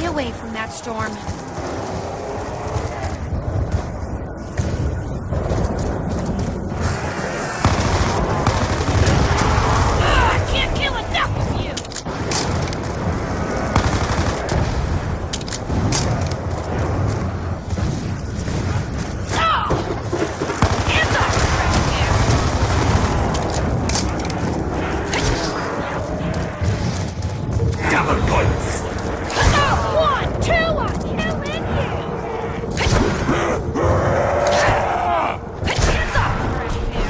stay away from that storm. I can't kill enough of you! Hands off around here! Double points! One, two, I'm killing you! Hands off around here!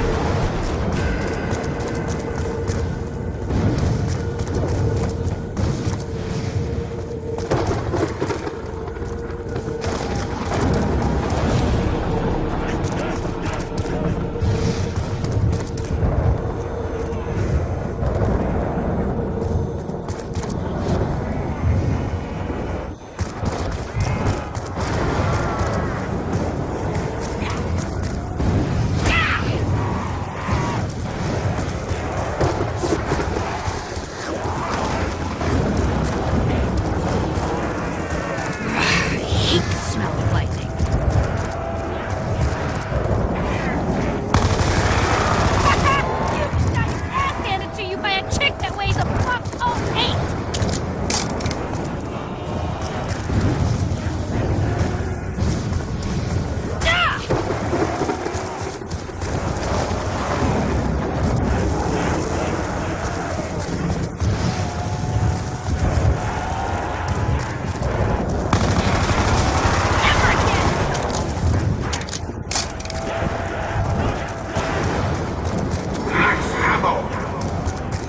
I hate the smell of lightning. You just got your ass handed to you by a chick that weighs a +08! Max ammo!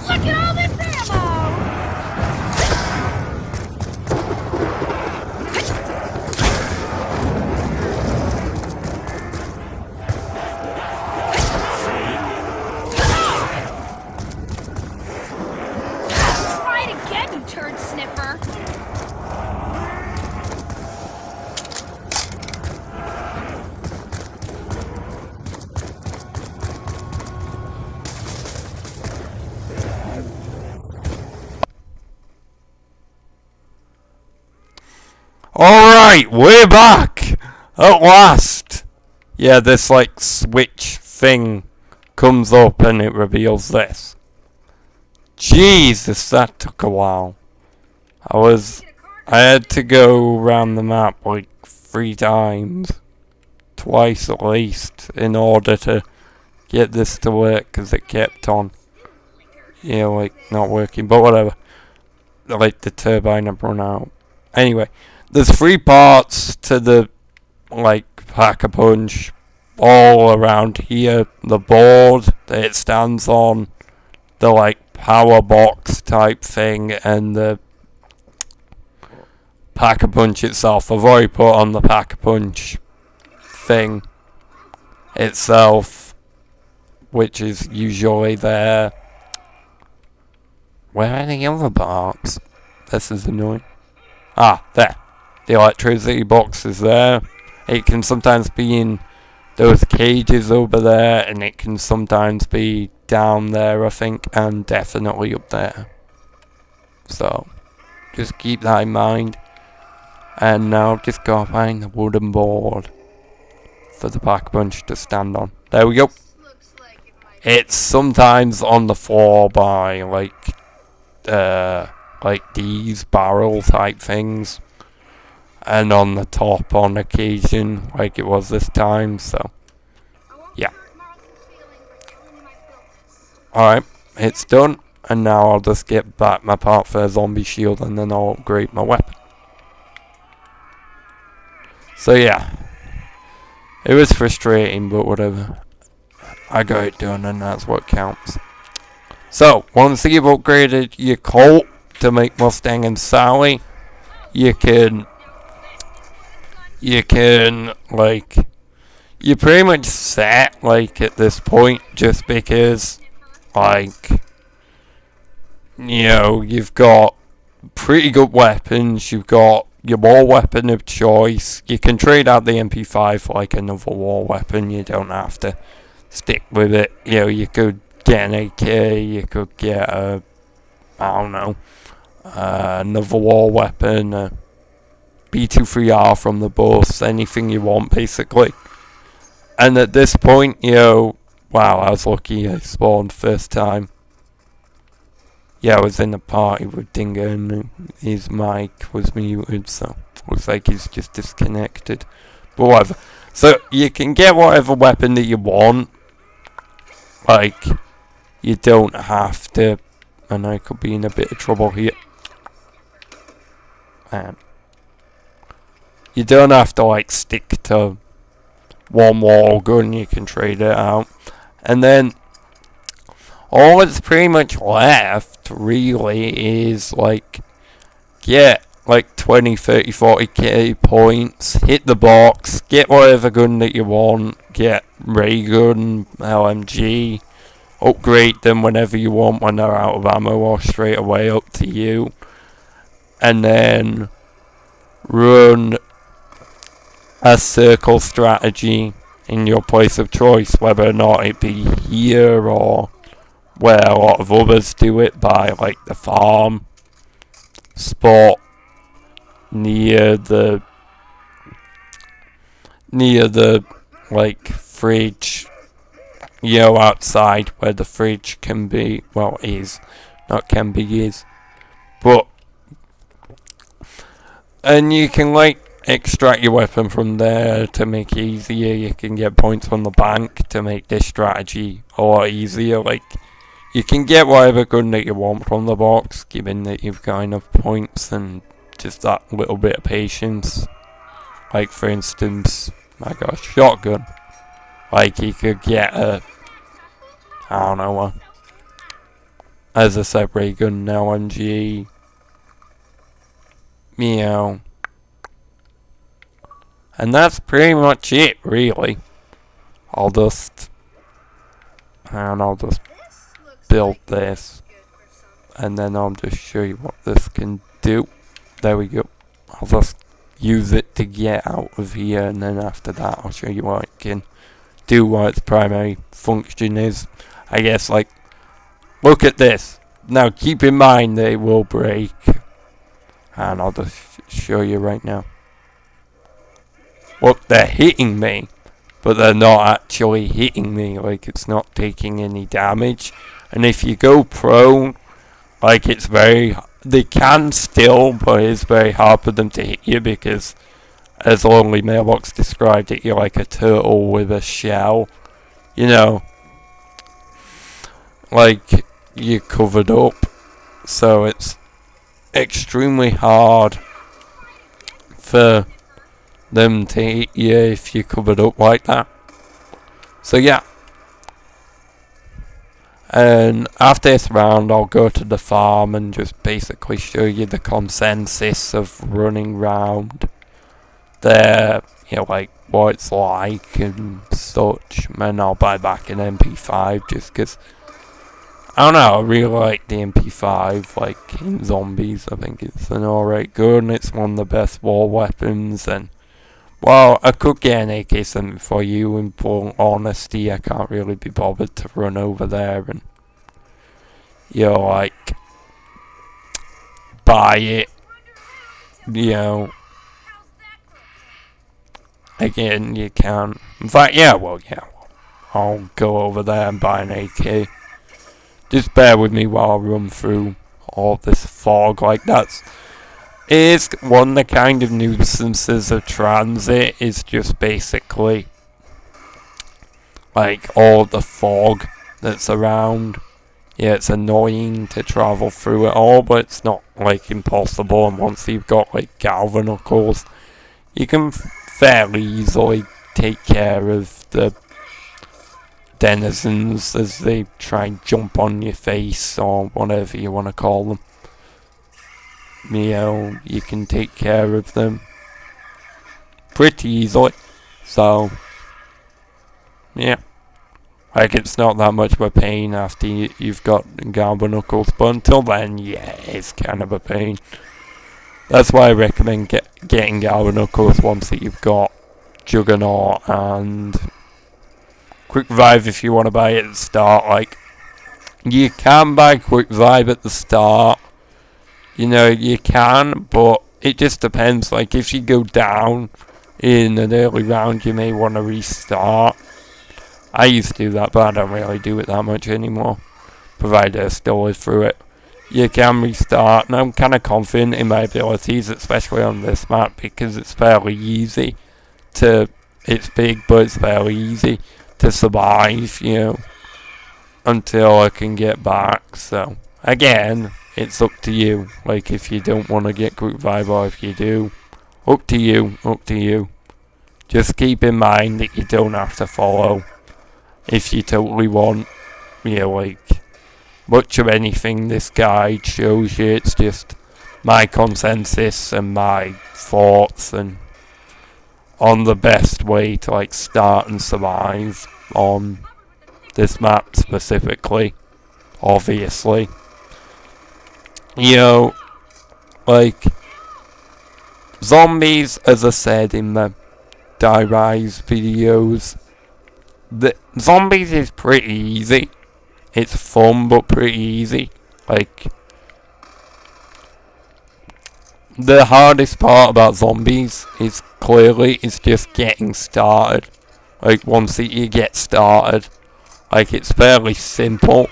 Look at all this ammo! Try it again, you turd sniffer! Alright, we're back! At last! Yeah, this like switch thing comes up and it reveals this. Jesus, that took a while. I had to go around the map like 3 times. Twice at least, in order to get this to work, because it kept on, like, not working, but whatever. Like, the turbine had run out. Anyway, there's 3 parts to the, like, Pack-a-Punch all around here. The board that it stands on, the, like, power box type thing, and the Pack-a-Punch itself. I've already put on the Pack-a-Punch thing itself, which is usually there. Where are the other parts? This is annoying. Ah, there. The electricity box is there. It can sometimes be in those cages over there, and it can sometimes be down there, I think, and definitely up there. So, just keep that in mind. And now just go find the wooden board for the Pack-a-Punch to stand on. There we go. It's sometimes on the floor by like these barrel type things, and on the top on occasion, like it was this time. So yeah. Alright, it's done, and now I'll just get back my part for a zombie shield, and then I'll upgrade my weapon. So yeah, it was frustrating, but whatever. I got it done, and that's what counts. So, once you've upgraded your Colt to make Mustang and Sally, you can, like, you're pretty much set, like, at this point, just because, like, you've got pretty good weapons, you've got your war weapon of choice. You can trade out the MP5 for, like, another war weapon. You don't have to stick with it. You could get an AK, you could get another war weapon, B23R from the bus, anything you want basically. And at this point, wow, I was lucky I spawned first time. Yeah, I was in a party with Dingo and his mic was muted, so looks like he's just disconnected. But whatever. So you can get whatever weapon that you want. Like, you don't have to. And I could be in a bit of trouble here. Man. You don't have to like stick to one wall gun, you can trade it out. And then all that's pretty much left really is like get like 20, 30, 40k points, hit the box, get whatever gun that you want, get ray gun, LMG, upgrade them whenever you want when they're out of ammo or straight away, up to you. And then run a circle strategy in your place of choice, whether or not it be here or where a lot of others do it, by like the farm spot near the like fridge, outside where the fridge can be, well, is, not can be, is, but, and you can like extract your weapon from there to make it easier. You can get points from the bank to make this strategy a lot easier. Like, you can get whatever gun that you want from the box, given that you've got enough points and just that little bit of patience. Like, for instance, I got a shotgun. Like, you could get as I said, ray gun, LMG, and that's pretty much it, really. I'll just build this, and then I'll just show you what this can do. There we go. I'll just use it to get out of here, and then after that I'll show you what it can do, what its primary function is. I guess, like, look at this. Now keep in mind that it will break, and I'll just show you right now. Look, they're hitting me, but they're not actually hitting me. Like, it's not taking any damage. And if you go prone, like, they can still, but it's very hard for them to hit you, because as Lonely Mailbox described it, you're like a turtle with a shell, like, you're covered up, so it's extremely hard for them to hit you if you're covered up like that. So yeah, and after this round I'll go to the farm and just basically show you the consensus of running round there, like what it's like and such. And I'll buy back an MP5 just because, I don't know, I really like the MP5, like in zombies. I think it's an alright gun. It's one of the best war weapons, and well, I could get an AK-7 for you. In full honesty, I can't really be bothered to run over there and, like, buy it, Again, you can. In fact, I'll go over there and buy an AK. Just bear with me while I run through all this fog. Like, is one of the kind of nuisances of Transit, is just basically like all the fog that's around. Yeah, it's annoying to travel through it all, but it's not like impossible. And once you've got like galvanicles, you can fairly easily take care of the denizens as they try and jump on your face or whatever you want to call them. You can take care of them pretty easily. So, yeah. Like, it's not that much of a pain after you've got galvanicles, but until then, yeah, it's kind of a pain. That's why I recommend getting galvanicles once that you've got Juggernaut and Quick Revive if you want to buy it at the start. Like, you can buy Quick Revive at the start. You can, but it just depends. Like, if you go down in an early round, you may want to restart. I used to do that, but I don't really do it that much anymore, provided I still live through it. You can restart, and I'm kind of confident in my abilities, especially on this map, because it's fairly easy to... It's big, but it's fairly easy to survive, you know, until I can get back. So, again, it's up to you. Like, if you don't want to get group vibe, or if you do, up to you, up to you. Just keep in mind that you don't have to follow if you totally want, you know, like, much of anything this guide shows you. It's just my consensus and my thoughts and on the best way to, like, start and survive on this map specifically, obviously. You know, like, zombies, as I said in the Die Rise videos, the zombies is pretty easy. It's fun, but pretty easy. Like, the hardest part about zombies is clearly it's just getting started. Like, once you get started, like, it's fairly simple.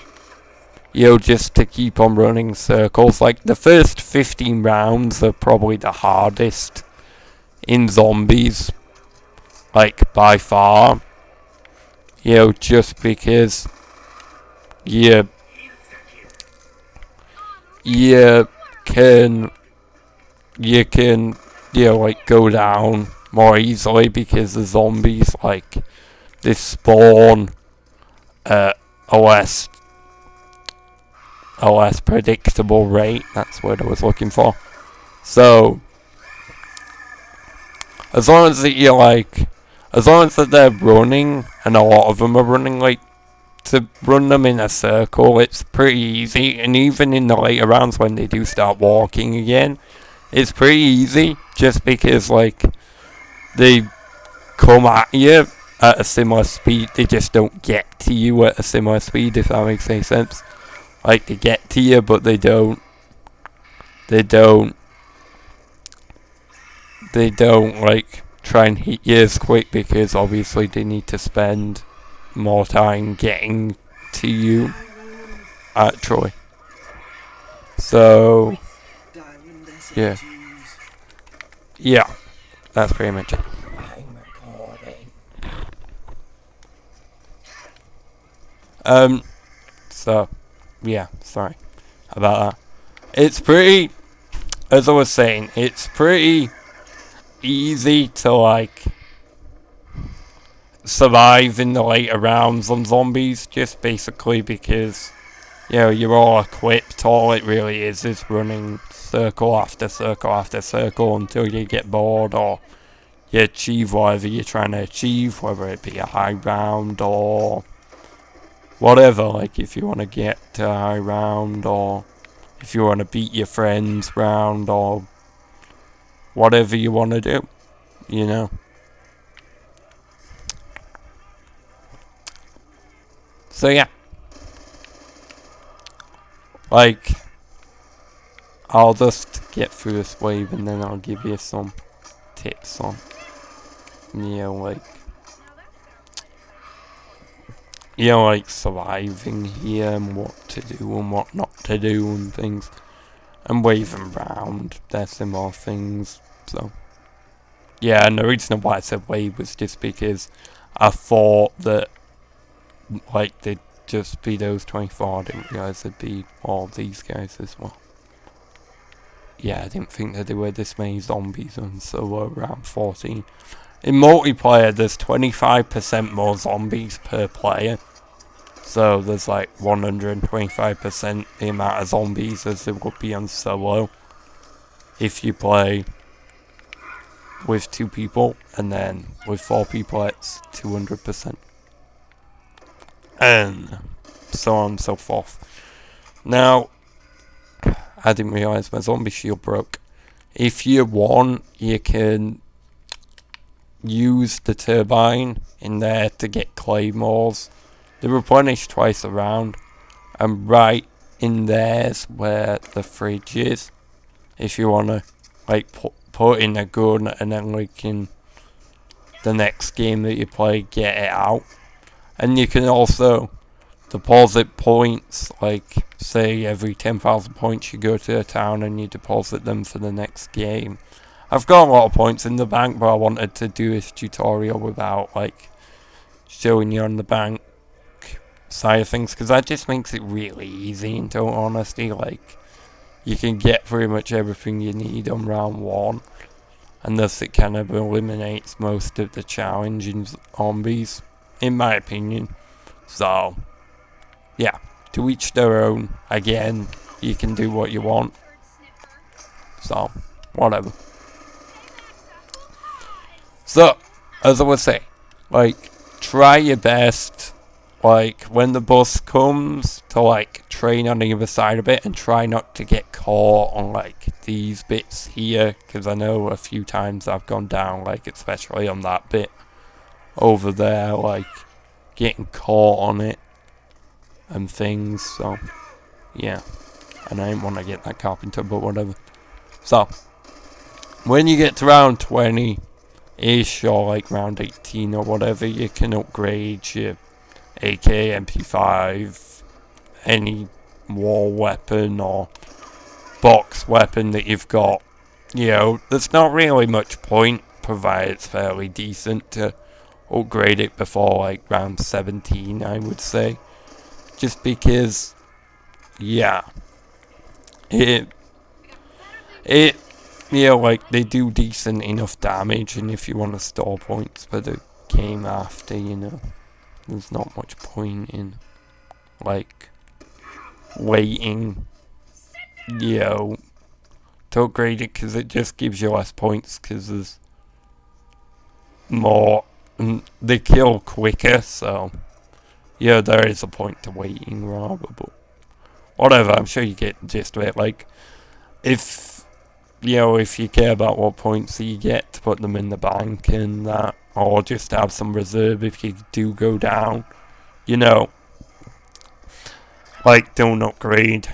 You know, just to keep on running circles. Like, the first 15 rounds are probably the hardest in zombies. Like, by far. You know, just because you can, you know, like, go down more easily because the zombies, like, they spawn at a less predictable rate. That's what I was looking for. So, as long as that you're like, as long as that they're running, and a lot of them are running, like, to run them in a circle, it's pretty easy. And even in the later rounds when they do start walking again, it's pretty easy, just because, like, they come at you at a similar speed. They just don't get to you at a similar speed, if that makes any sense. Like, they get to you, but they don't, like, try and hit you as quick, because obviously they need to spend more time getting to you, actually. So, yeah. Yeah, that's pretty much it. So, yeah, sorry about that. It's pretty, as I was saying, it's pretty easy to, like, survive in the later rounds on zombies, just basically because, you know, you're all equipped. All it really is running circle after circle after circle until you get bored, or you achieve whatever you're trying to achieve, whether it be a high round or whatever. Like, if you want to get to a high round, or if you want to beat your friends round, or whatever you want to do, you know. So yeah, like, I'll just get through this wave and then I'll give you some tips on, you know, like surviving here and what to do and what not to do and things, and waving round. There's some more things. So yeah, and the reason why I said wave was just because I thought that, like, they'd just be those 24. I didn't realise there'd be all these guys as well. Yeah, I didn't think that there were this many zombies on solo around 14. In multiplayer, there's 25% more zombies per player. So there's like 125% the amount of zombies as there would be on solo if you play with 2 people, and then with 4 people it's 200%. And so on and so forth. Now, I didn't realise my zombie shield broke. If you want, you can use the turbine in there to get claymores. They replenish twice around, and right in there's where the fridge is, if you want to like put in a gun, and then like in the next game that you play, get it out. And you can also deposit points, like say every 10,000 points you go to a town and you deposit them for the next game. I've got a lot of points in the bank, but I wanted to do this tutorial without like showing you on the bank side of things, because that just makes it really easy. In total honesty, like you can get pretty much everything you need on round 1, and thus it kind of eliminates most of the challenging zombies, in my opinion. So yeah, to each their own. Again, you can do what you want. So, whatever. So, as I was saying, like, try your best, like, when the bus comes, to, like, train on the other side of it, and try not to get caught on, like, these bits here, because I know a few times I've gone down, like, especially on that bit over there, like, getting caught on it and things. So yeah, and I didn't want to get that carpenter, but whatever. So when you get to round 20-ish, or like round 18 or whatever, you can upgrade your AK, MP5, any war weapon or box weapon that you've got. You know, there's not really much point, provided it's fairly decent, to upgrade it before like round 17, I would say. Just because, yeah, you know, like, they do decent enough damage, and if you want to store points for the game after, you know, there's not much point in, like, waiting, you know, to upgrade it, because it just gives you less points, because there's more, they kill quicker, so yeah, there is a point to waiting rather, but whatever, I'm sure you get the gist of it. Like, if, you know, if you care about what points you get, to put them in the bank and that, or just have some reserve if you do go down, you know, like, don't upgrade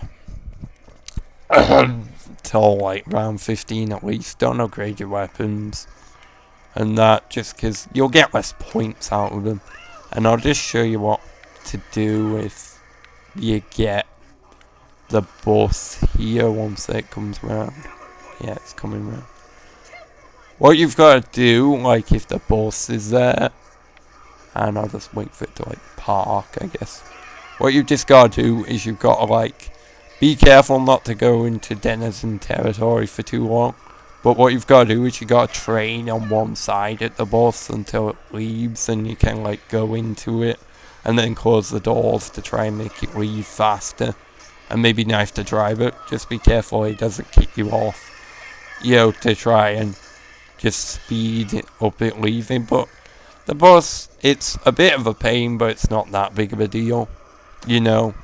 till like round 15 at least. Don't upgrade your weapons and that, just because you'll get less points out of them. And I'll just show you what to do if you get the bus here once it comes round. Yeah, it's coming round. What you've got to do, like, if the bus is there, and I'll just wait for it to like park, I guess. What you've just got to do is you've got to like be careful not to go into denizen territory for too long. But what you've got to do is you got to train on one side at the bus until it leaves, and you can like go into it and then close the doors to try and make it leave faster. And maybe knife to drive it. Just be careful it doesn't kick you off, you know, to try and just speed it up it leaving. But the bus, it's a bit of a pain, but it's not that big of a deal, you know.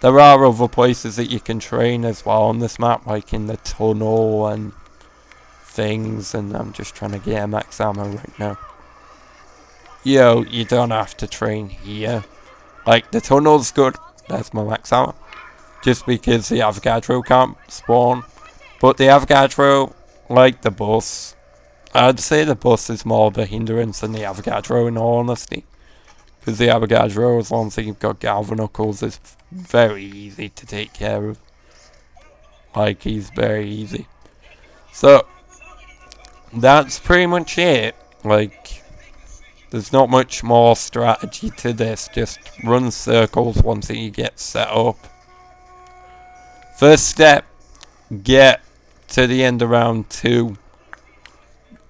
There are other places that you can train as well on this map, like in the tunnel and things, and I'm just trying to get a max ammo right now. Yo, you don't have to train here. Like, the tunnel's good. That's my max ammo. Just because the Avogadro can't spawn. But the Avogadro, like the bus, I'd say the bus is more of a hindrance than the Avogadro, in all honesty. Because the Avogadro, as long as you've got Galvanucles, is very easy to take care of. Like, he's very easy. So, that's pretty much it. Like, there's not much more strategy to this. Just run circles once you get set up. First step, get to the end of round 2.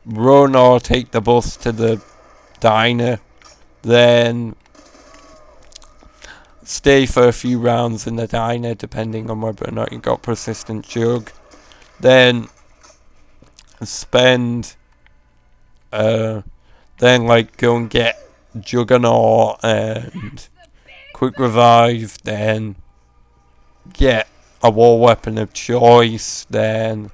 Run or take the bus to the diner. Then stay for a few rounds in the diner, depending on whether or not you got persistent jug. Then spend, then like go and get Juggernaut and Quick Revive. Then get a war weapon of choice. Then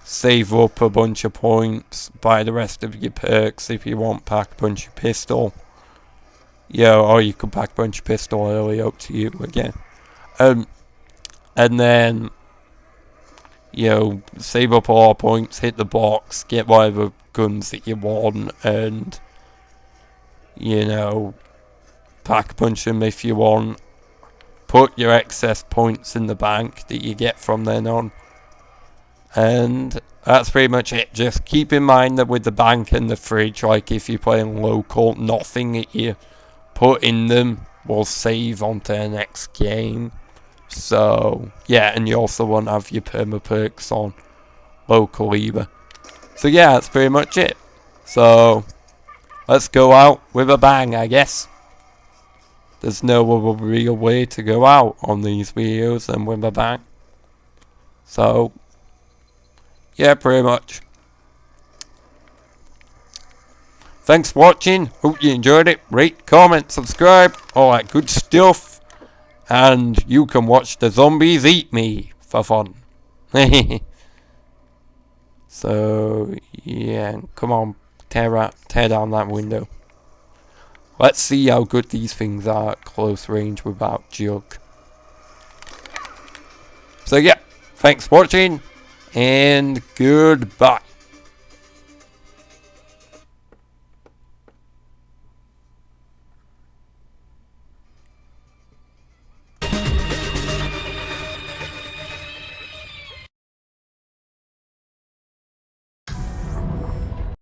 save up a bunch of points. Buy the rest of your perks if you want. Pack a bunch of pistol. Yeah, or you could pack a bunch of pistol early, up to you again. And then, you know, save up all our points, hit the box, get whatever guns that you want, and, you know, pack punch them if you want. Put your excess points in the bank that you get from then on. And that's pretty much it. Just keep in mind that with the bank and the fridge, like if you're playing local, nothing that you put in them will save onto the next game. So, yeah, and you also won't have your perma perks on local either. So yeah, that's pretty much it. So, let's go out with a bang, I guess. There's no other real way to go out on these videos than with a bang. So, yeah, pretty much. Thanks for watching. Hope you enjoyed it. Rate, comment, subscribe, all that good stuff. And you can watch the zombies eat me for fun. So, yeah, come on, tear down that window. Let's see how good these things are at close range without jug. So yeah, thanks for watching, and goodbye.